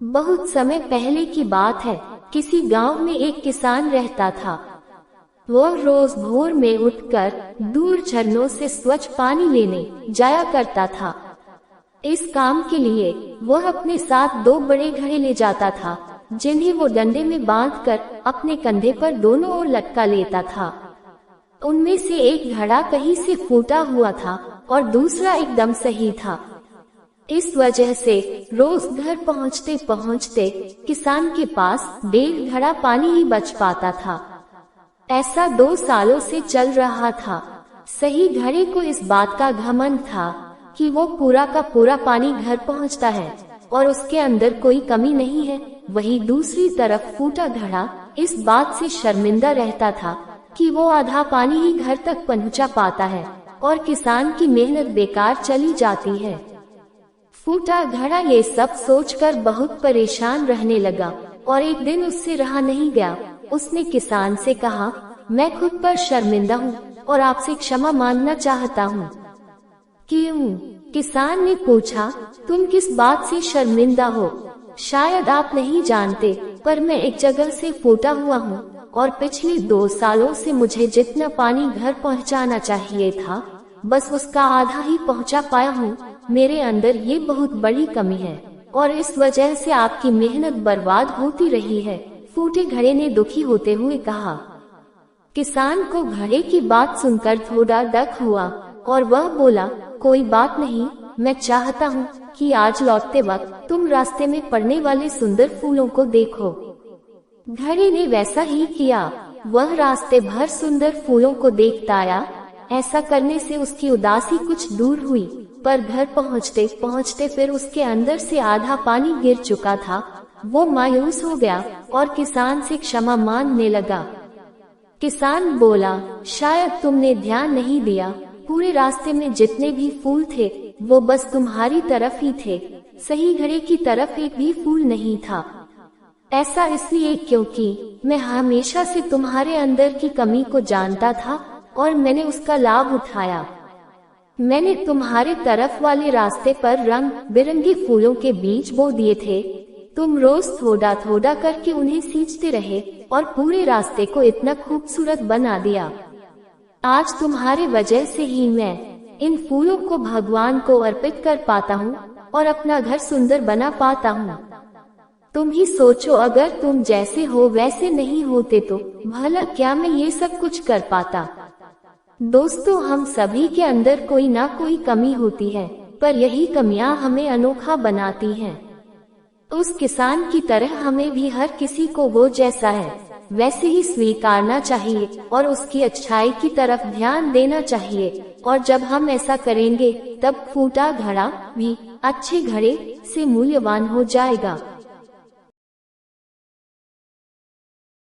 बहुत समय पहले की बात है। किसी गांव में एक किसान रहता था। वह रोज भोर में उठकर दूर झरनों से स्वच्छ पानी लेने जाया करता था। इस काम के लिए वह अपने साथ 2 बड़े घड़े ले जाता था, जिन्हें वो डंडे में बांधकर अपने कंधे पर दोनों ओर लटका लेता था। उनमें से एक घड़ा कहीं से फूटा हुआ था और दूसरा एकदम सही था। इस वजह से रोज घर पहुँचते पहुँचते किसान के पास 1.5 घड़ा पानी ही बच पाता था। ऐसा 2 सालों से चल रहा था। सही घड़े को इस बात का घमंड था कि वो पूरा का पूरा पानी घर पहुँचता है और उसके अंदर कोई कमी नहीं है। वहीं दूसरी तरफ फूटा घड़ा इस बात से शर्मिंदा रहता था कि वो आधा पानी ही घर तक पहुँचा पाता है और किसान की मेहनत बेकार चली जाती है। फूटा घड़ा ये सब सोचकर बहुत परेशान रहने लगा और एक दिन उससे रहा नहीं गया। उसने किसान से कहा, मैं खुद पर शर्मिंदा हूँ और आपसे क्षमा मांगना चाहता हूँ। क्यों? किसान ने पूछा, तुम किस बात से शर्मिंदा हो? शायद आप नहीं जानते, पर मैं एक जगह से फूटा हुआ हूँ और पिछले 2 सालों से मुझे जितना पानी घर पहुँचाना चाहिए था, बस उसका आधा ही पहुँचा पाया हूँ। मेरे अंदर ये बहुत बड़ी कमी है और इस वजह से आपकी मेहनत बर्बाद होती रही है। फूटे घड़े ने दुखी होते हुए कहा। किसान को घड़े की बात सुनकर थोड़ा दुख हुआ और वह बोला, कोई बात नहीं, मैं चाहता हूँ कि आज लौटते वक्त तुम रास्ते में पड़ने वाले सुंदर फूलों को देखो। घड़े ने वैसा ही किया। वह रास्ते भर सुंदर फूलों को देखता आया। ऐसा करने से उसकी उदासी कुछ दूर हुई, पर घर पहुँचते पहुँचते फिर उसके अंदर से आधा पानी गिर चुका था। वो मायूस हो गया और किसान से क्षमा मांगने लगा। किसान बोला, शायद तुमने ध्यान नहीं दिया, पूरे रास्ते में जितने भी फूल थे वो बस तुम्हारी तरफ ही थे, सही घड़े की तरफ एक भी फूल नहीं था। ऐसा इसलिए क्योंकि मैं हमेशा से तुम्हारे अंदर की कमी को जानता था और मैंने उसका लाभ उठाया। मैंने तुम्हारे तरफ वाले रास्ते पर रंग बिरंगे फूलों के बीज बो दिए थे। तुम रोज थोड़ा थोड़ा करके उन्हें सींचते रहे और पूरे रास्ते को इतना खूबसूरत बना दिया। आज तुम्हारे वजह से ही मैं इन फूलों को भगवान को अर्पित कर पाता हूँ और अपना घर सुंदर बना पाता हूँ। तुम ही सोचो, अगर तुम जैसे हो वैसे नहीं होते तो भला क्या मैं ये सब कुछ कर पाता। दोस्तों, हम सभी के अंदर कोई ना कोई कमी होती है, पर यही कमियां हमें अनोखा बनाती हैं। उस किसान की तरह हमें भी हर किसी को वो जैसा है वैसे ही स्वीकारना चाहिए और उसकी अच्छाई की तरफ ध्यान देना चाहिए। और जब हम ऐसा करेंगे तब फूटा घड़ा भी अच्छे घड़े से मूल्यवान हो जाएगा।